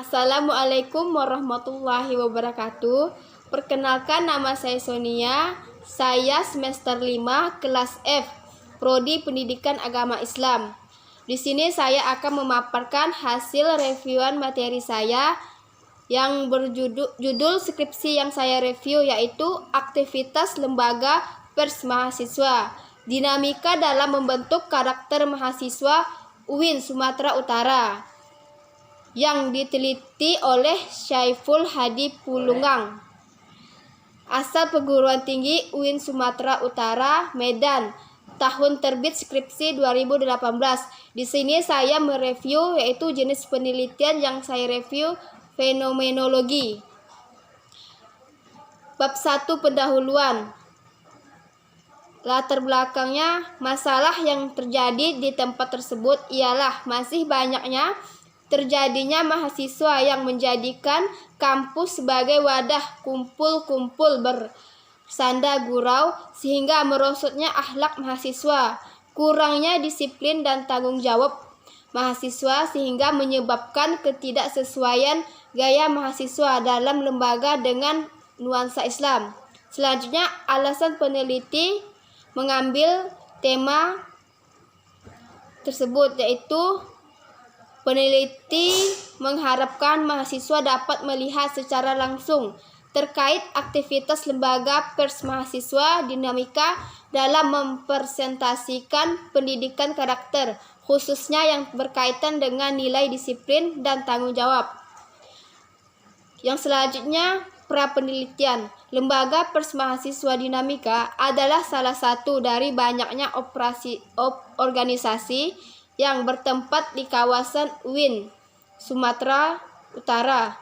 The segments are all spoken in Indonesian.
Assalamualaikum warahmatullahi wabarakatuh. Perkenalkan, nama saya Sonia. Saya semester 5 kelas F, Prodi Pendidikan Agama Islam. Di sini saya akan memaparkan hasil reviewan materi saya yang berjudul skripsi yang saya review, yaitu aktivitas lembaga pers mahasiswa, dinamika dalam membentuk karakter mahasiswa UIN Sumatera Utara, yang diteliti oleh Syaiful Hadi Pulungang. Asal perguruan tinggi UIN Sumatera Utara, Medan. Tahun terbit skripsi 2018. Di sini saya mereview yaitu jenis penelitian yang saya review fenomenologi. Bab 1, pendahuluan. Latar belakangnya, masalah yang terjadi di tempat tersebut ialah masih banyaknya terjadinya mahasiswa yang menjadikan kampus sebagai wadah kumpul-kumpul bersanda gurau, sehingga merosotnya akhlak mahasiswa, kurangnya disiplin dan tanggung jawab mahasiswa, sehingga menyebabkan ketidaksesuaian gaya mahasiswa dalam lembaga dengan nuansa Islam. Selanjutnya, alasan peneliti mengambil tema tersebut, yaitu peneliti mengharapkan mahasiswa dapat melihat secara langsung terkait aktivitas lembaga pers mahasiswa, dinamika dalam mempresentasikan pendidikan karakter, khususnya yang berkaitan dengan nilai disiplin dan tanggung jawab. Yang selanjutnya, pra-penelitian. Lembaga pers mahasiswa dinamika adalah salah satu dari banyaknya organisasi yang bertempat di kawasan UIN Sumatera Utara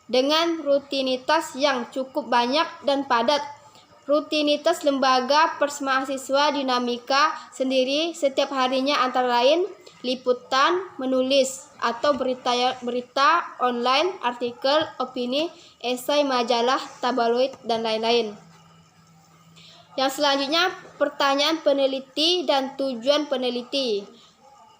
dengan rutinitas yang cukup banyak dan padat. Rutinitas lembaga pers mahasiswa dinamika sendiri setiap harinya antara lain liputan, menulis atau berita online, artikel, opini, esai, majalah, tabloid, dan lain-lain. Yang selanjutnya, pertanyaan peneliti dan tujuan peneliti.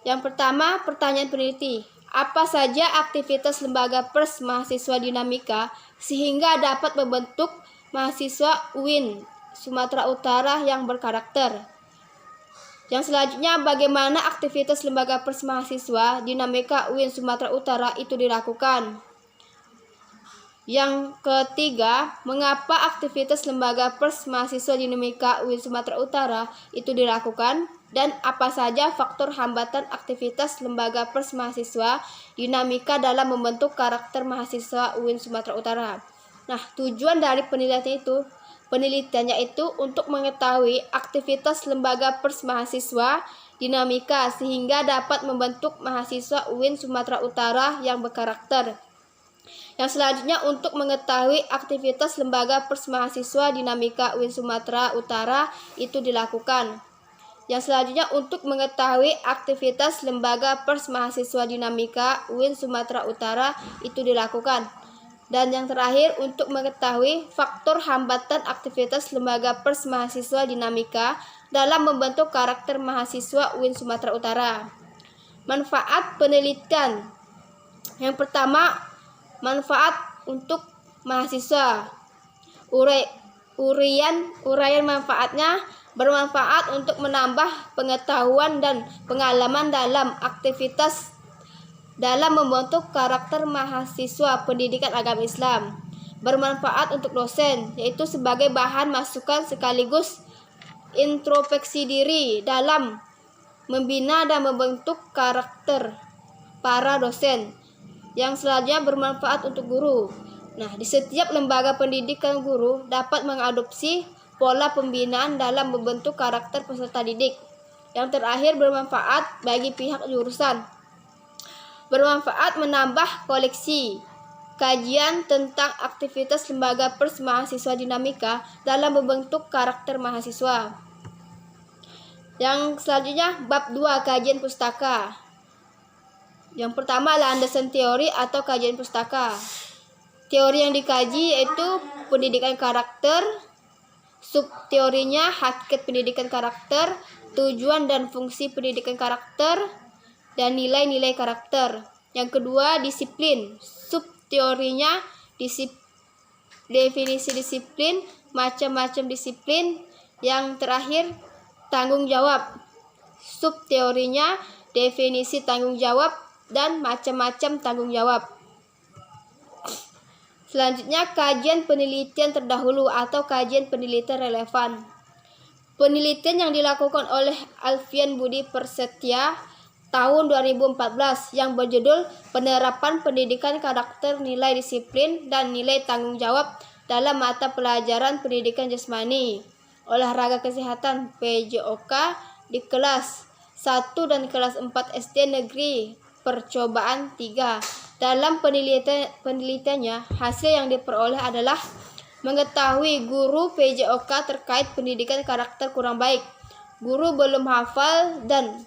Yang pertama, pertanyaan peneliti. Apa saja aktivitas lembaga pers mahasiswa dinamika sehingga dapat membentuk mahasiswa UIN Sumatera Utara yang berkarakter? Yang selanjutnya, bagaimana aktivitas lembaga pers mahasiswa dinamika UIN Sumatera Utara itu dilakukan? Yang ketiga, mengapa aktivitas lembaga pers mahasiswa dinamika UIN Sumatera Utara itu dilakukan? Dan apa saja faktor hambatan aktivitas lembaga pers mahasiswa dinamika dalam membentuk karakter mahasiswa UIN Sumatera Utara? Nah, tujuan dari penelitiannya itu untuk mengetahui aktivitas lembaga pers mahasiswa dinamika sehingga dapat membentuk mahasiswa UIN Sumatera Utara yang berkarakter. Yang selanjutnya, untuk mengetahui aktivitas lembaga pers mahasiswa dinamika UIN Sumatera Utara itu dilakukan. Yang selanjutnya, untuk mengetahui aktivitas lembaga pers mahasiswa dinamika UIN Sumatera Utara itu dilakukan. Dan yang terakhir, untuk mengetahui faktor hambatan aktivitas lembaga pers mahasiswa dinamika dalam membentuk karakter mahasiswa UIN Sumatera Utara. Manfaat penelitian. Yang pertama, manfaat untuk mahasiswa. Uraian manfaatnya: bermanfaat untuk menambah pengetahuan dan pengalaman dalam aktivitas dalam membentuk karakter mahasiswa pendidikan agama Islam. Bermanfaat untuk dosen, yaitu sebagai bahan masukan sekaligus introspeksi diri dalam membina dan membentuk karakter para dosen. Yang selanjutnya, bermanfaat untuk guru. Nah, di setiap lembaga pendidikan, guru dapat mengadopsi pola pembinaan dalam membentuk karakter peserta didik. Yang terakhir, bermanfaat bagi pihak jurusan. Bermanfaat menambah koleksi kajian tentang aktivitas lembaga pers mahasiswa dinamika dalam membentuk karakter mahasiswa. Yang selanjutnya, bab 2, kajian pustaka. Yang pertama, landasan teori atau kajian pustaka. Teori yang dikaji yaitu pendidikan karakter, subteorinya hakikat pendidikan karakter, tujuan dan fungsi pendidikan karakter, dan nilai-nilai karakter. Yang kedua, disiplin. Subteorinya definisi disiplin, macam-macam disiplin. Yang terakhir, tanggung jawab. Subteorinya definisi tanggung jawab dan macam-macam tanggung jawab. Selanjutnya, kajian penelitian terdahulu atau kajian penelitian relevan. Penelitian yang dilakukan oleh Alfian Budi Prasetya tahun 2014 yang berjudul Penerapan Pendidikan Karakter Nilai Disiplin dan Nilai Tanggung Jawab dalam Mata Pelajaran Pendidikan Jasmani, Olahraga Kesehatan PJOK di kelas 1 dan kelas 4 SD Negeri Percobaan 3. Dalam penelitiannya, hasil yang diperoleh adalah mengetahui guru PJOK terkait pendidikan karakter kurang baik. Guru belum hafal dan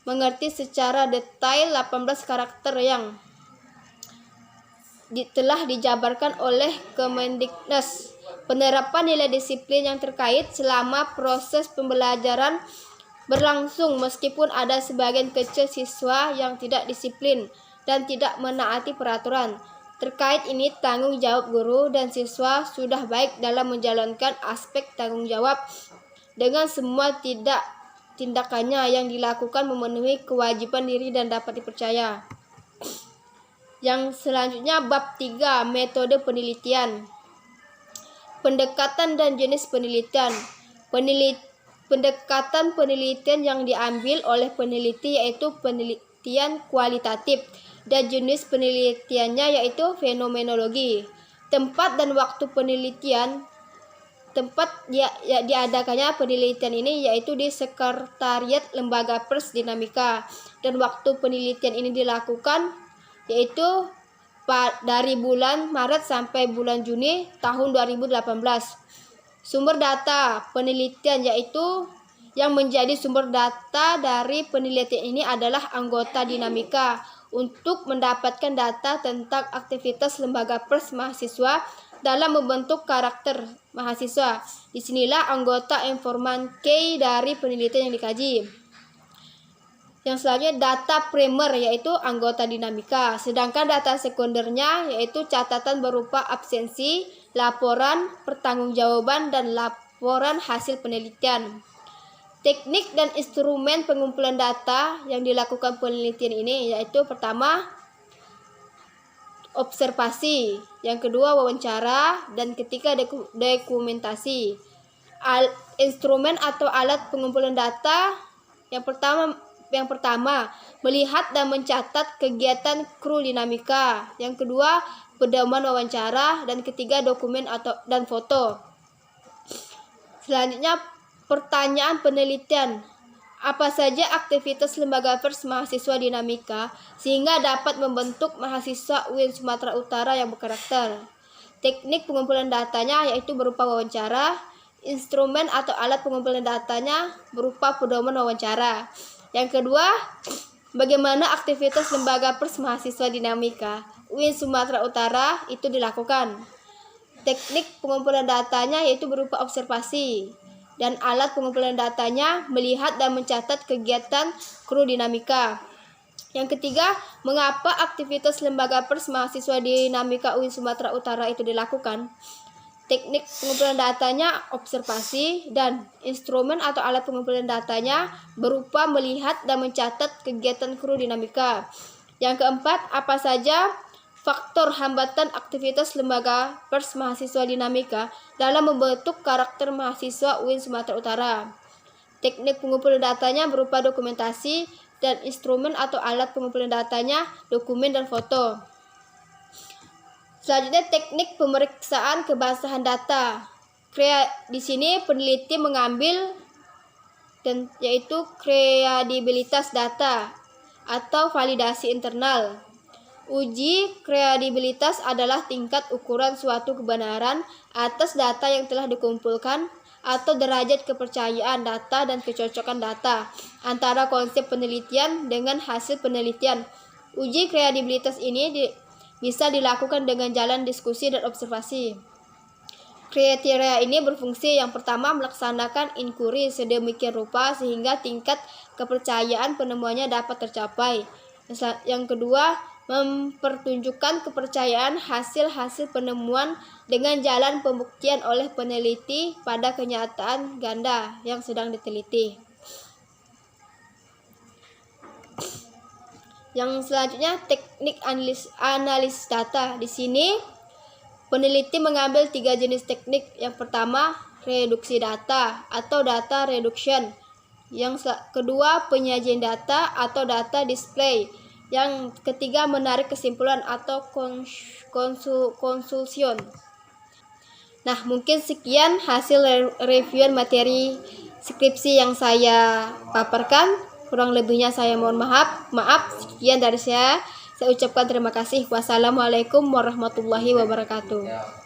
mengerti secara detail 18 karakter yang telah dijabarkan oleh Kemendiknas. Penerapan nilai disiplin yang terkait selama proses pembelajaran berlangsung meskipun ada sebagian kecil siswa yang tidak disiplin dan tidak menaati peraturan. Terkait ini, tanggung jawab guru dan siswa sudah baik dalam menjalankan aspek tanggung jawab dengan semua tindakannya yang dilakukan memenuhi kewajiban diri dan dapat dipercaya. Yang selanjutnya, bab 3, metode penelitian. Pendekatan dan jenis penelitian. Pendekatan penelitian yang diambil oleh peneliti yaitu penelitian kualitatif, dan jenis penelitiannya yaitu fenomenologi. Tempat dan waktu penelitian. Tempat diadakannya penelitian ini yaitu di Sekretariat Lembaga Pers Dinamika, dan waktu penelitian ini dilakukan yaitu dari bulan Maret sampai bulan Juni tahun 2018. Sumber data penelitian yaitu yang menjadi sumber data dari penelitian ini adalah anggota dinamika. Untuk mendapatkan data tentang aktivitas lembaga pers mahasiswa dalam membentuk karakter mahasiswa. Disinilah anggota informan key dari penelitian yang dikaji. Yang selanjutnya, data primer yaitu anggota dinamika. Sedangkan data sekundernya yaitu catatan berupa absensi, laporan pertanggungjawaban, dan laporan hasil penelitian. Teknik dan instrumen pengumpulan data yang dilakukan penelitian ini yaitu pertama, observasi, yang kedua wawancara, dan ketiga dokumentasi. Instrumen atau alat pengumpulan data yang pertama melihat dan mencatat kegiatan kru dinamika, yang kedua pedoman wawancara, dan ketiga dokumen dan foto. Selanjutnya, pertanyaan penelitian. Apa saja aktivitas lembaga pers mahasiswa dinamika sehingga dapat membentuk mahasiswa UIN Sumatera Utara yang berkarakter? Teknik pengumpulan datanya yaitu berupa wawancara. Instrumen atau alat pengumpulan datanya berupa pedoman wawancara. Yang kedua, bagaimana aktivitas lembaga pers mahasiswa dinamika UIN Sumatera Utara itu dilakukan? Teknik pengumpulan datanya yaitu berupa observasi, dan alat pengumpulan datanya melihat dan mencatat kegiatan kru dinamika. Yang ketiga, mengapa aktivitas lembaga pers mahasiswa dinamika UIN Sumatera Utara itu dilakukan? Teknik pengumpulan datanya observasi, dan instrumen atau alat pengumpulan datanya berupa melihat dan mencatat kegiatan kru dinamika. Yang keempat, apa saja faktor hambatan aktivitas lembaga pers mahasiswa dinamika dalam membentuk karakter mahasiswa UIN Sumatera Utara? Teknik pengumpulan datanya berupa dokumentasi, dan instrumen atau alat pengumpulan datanya dokumen dan foto. Selanjutnya, teknik pemeriksaan kebasahan data. Di sini peneliti mengambil yaitu kredibilitas data atau validasi internal. Uji kredibilitas adalah tingkat ukuran suatu kebenaran atas data yang telah dikumpulkan atau derajat kepercayaan data dan kecocokan data antara konsep penelitian dengan hasil penelitian. Uji kredibilitas ini bisa dilakukan dengan jalan diskusi dan observasi. Kriteria ini berfungsi yang pertama melaksanakan inquiry sedemikian rupa sehingga tingkat kepercayaan penemuannya dapat tercapai. Yang kedua, mempertunjukkan kepercayaan hasil-hasil penemuan dengan jalan pembuktian oleh peneliti pada kenyataan ganda yang sedang diteliti. Yang selanjutnya teknik analis data. Di sini peneliti mengambil 3 jenis teknik. Yang pertama, reduksi data atau data reduction. Yang kedua, penyajian data atau data display. Yang ketiga, menarik kesimpulan atau conclusion. Nah, mungkin sekian hasil review materi skripsi yang saya paparkan. Kurang lebihnya saya mohon maaf. Sekian dari saya. Saya ucapkan terima kasih. Wassalamualaikum warahmatullahi wabarakatuh.